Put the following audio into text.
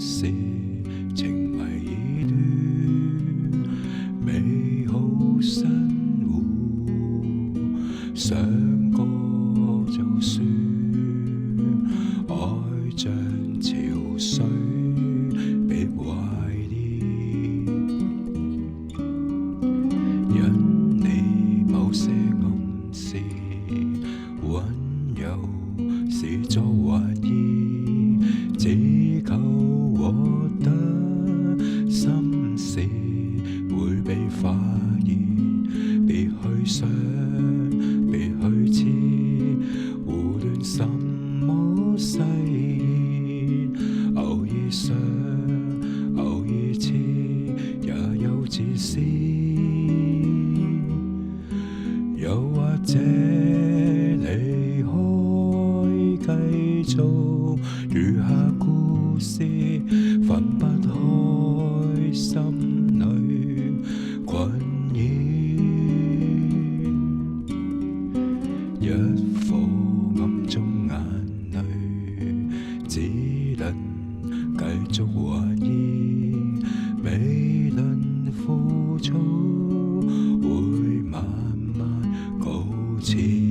是情迷已斷，美好生活想過就算，愛像潮水別懷念，因你某些暗示溫柔視作懷疑，只求獲得心事會被發現，別去想，別去痴，胡亂什麼誓言，偶爾想，偶爾痴，也有自私，又或者離開繼續餘下故事，分不開心裏困擾，一顆暗中眼淚只能繼續懷疑，未能付出會慢慢告辭。